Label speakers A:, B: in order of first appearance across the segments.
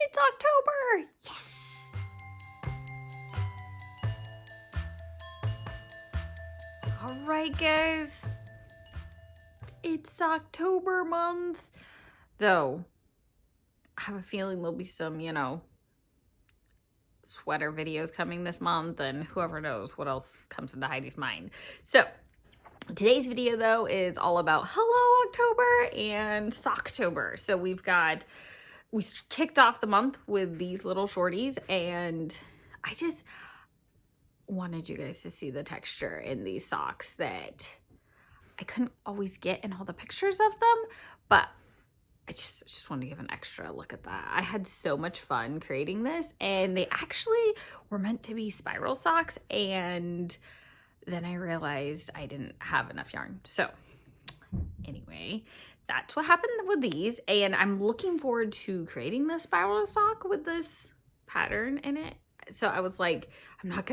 A: It's October! Yes! Alright guys, it's October month. Though, I have a feeling there'll be some, sweater videos coming this month, and whoever knows what else comes into Heidi's mind. So, today's video though is all about Hello October and Socktober. So we kicked off the month with these little shorties, and I just wanted you guys to see the texture in these socks that I couldn't always get in all the pictures of them, but I just wanted to give an extra look at that. I had so much fun creating this, and they actually were meant to be spiral socks, and then I realized I didn't have enough yarn. So anyway, that's what happened with these, and I'm looking forward to creating the spiral sock with this pattern in it. So I was like, I'm not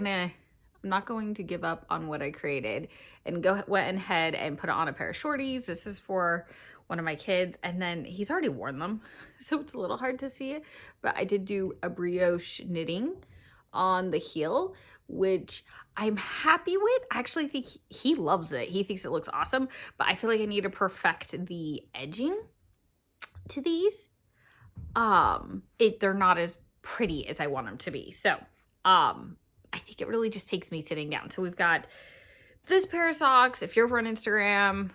A: going to give up on what I created, and went ahead and put it on a pair of shorties. This is for one of my kids, and then he's already worn them, so it's a little hard to see it, but I did do a brioche knitting on the heel, which I'm happy with. I actually think he loves it. He thinks it looks awesome, but I feel like I need to perfect the edging to these. They're not as pretty as I want them to be. So, I think it really just takes me sitting down. So we've got this pair of socks. If you're over on Instagram,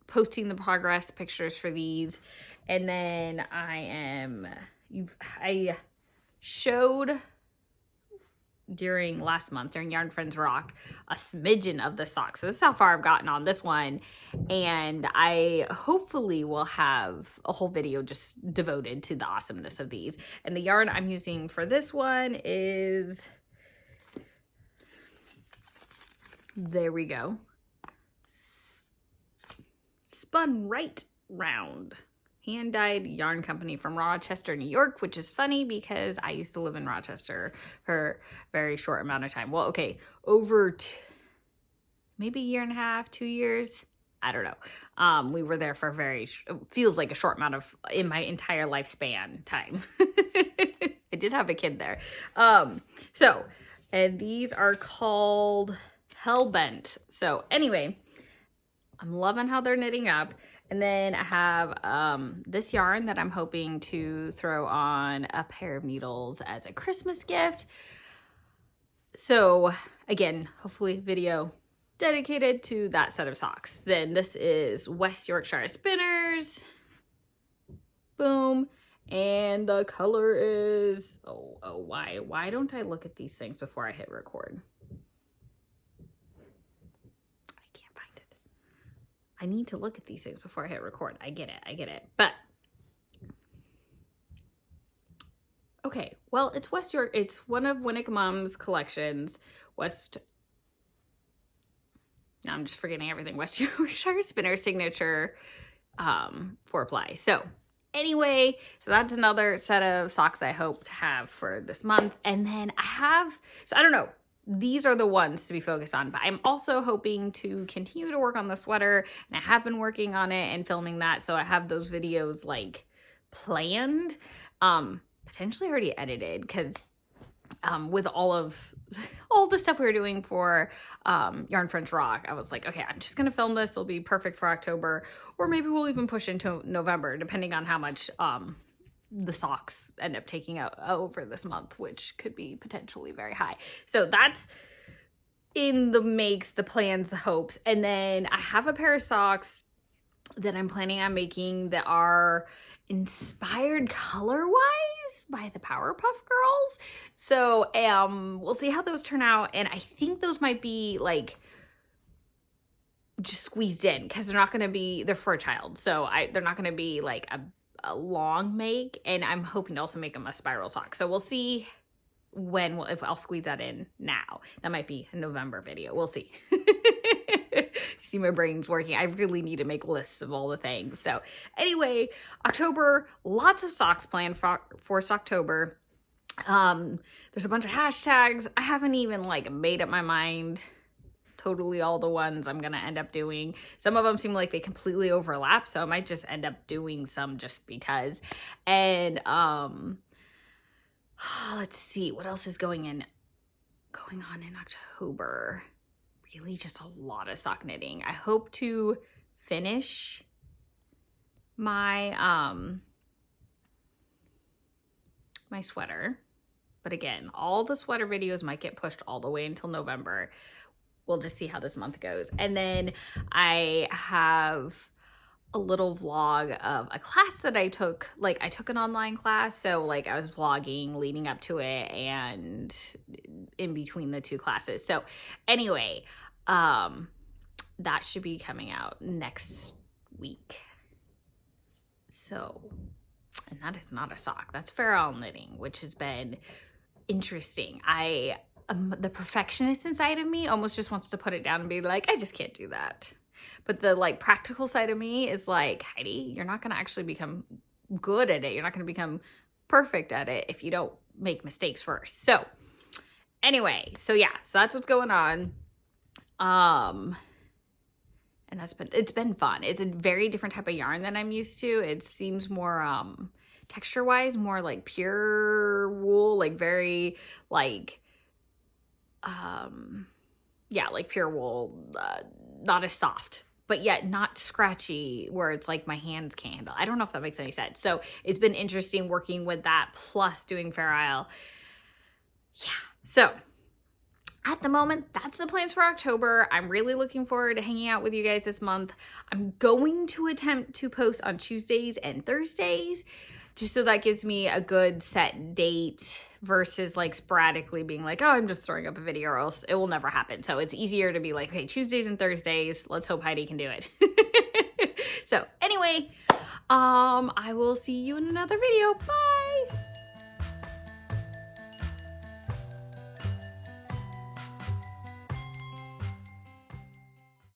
A: posting the progress pictures for these. And then I showed during last month, during Yarn Friends Rock, a smidgen of the socks. So this is how far I've gotten on this one. And I hopefully will have a whole video just devoted to the awesomeness of these. And the yarn I'm using for this one is, there we go, Spun Right Round. Hand-dyed yarn company from Rochester, New York, which is funny because I used to live in Rochester for a very short amount of time. Well, okay, over maybe a year and a half, 2 years. I don't know. We were there for feels like a short amount of, in my entire lifespan time. I did have a kid there. And these are called Hellbent. So anyway, I'm loving how they're knitting up. And then I have this yarn that I'm hoping to throw on a pair of needles as a Christmas gift. So again, hopefully video dedicated to that set of socks. Then this is West Yorkshire Spinners. Boom. And the color is, why don't I look at these things before I hit record? I need to look at these things before I hit record. I get it. But, okay, well, it's West York. It's one of Winnick Mom's collections. Now I'm just forgetting everything. West Yorkshire Spinner Signature 4-ply. So, anyway, so that's another set of socks I hope to have for this month. And then I don't know. These are the ones to be focused on, but I'm also hoping to continue to work on the sweater, and I have been working on it and filming that, so I have those videos like planned, potentially already edited, because with all the stuff we were doing for Yarn Friends Rock, I was like, okay, I'm just gonna film this. It'll be perfect for October, or maybe we'll even push into November, depending on how much the socks end up taking out over this month, which could be potentially very high. So that's in the makes, the plans, the hopes. And then I have a pair of socks that I'm planning on making that are inspired color-wise by the Powerpuff Girls. So we'll see how those turn out. And I think those might be like just squeezed in, because they're for a child. So they're not going to be like a long make, and I'm hoping to also make them a spiral sock. So we'll see if I'll squeeze that in now. That might be a November video. We'll see. You see my brain's working. I really need to make lists of all the things. So anyway, October, lots of socks planned for Socktober. There's a bunch of hashtags. I haven't even made up my mind totally all the ones I'm gonna end up doing. Some of them seem like they completely overlap, so I might just end up doing some just because. And let's see what else is going on in October. Really just a lot of sock knitting. I hope to finish my my sweater. But again, all the sweater videos might get pushed all the way until November. We'll just see how this month goes. And then I have a little vlog of a class that I took. Like, I took an online class, so like I was vlogging leading up to it and in between the two classes. So anyway, that should be coming out next week. So, and that is not a sock. That's Fair Isle knitting, which has been interesting. The perfectionist inside of me almost just wants to put it down and be like, I just can't do that. But the like practical side of me is like, Heidi, you're not going to actually become good at it. You're not going to become perfect at it if you don't make mistakes first. So anyway, so that's what's going on. And it's been fun. It's a very different type of yarn than I'm used to. It seems more texture wise, more like pure wool, like very like like pure wool, not as soft, but yet not scratchy where it's like my hands can't handle. I don't know if that makes any sense. So it's been interesting working with that plus doing Fair Isle. Yeah. So at the moment, that's the plans for October. I'm really looking forward to hanging out with you guys this month. I'm going to attempt to post on Tuesdays and Thursdays, just so that gives me a good set date versus like sporadically being like, oh, I'm just throwing up a video or else it will never happen. So it's easier to be like, okay, Tuesdays and Thursdays, let's hope Heidi can do it. So anyway, I will see you in another video. Bye.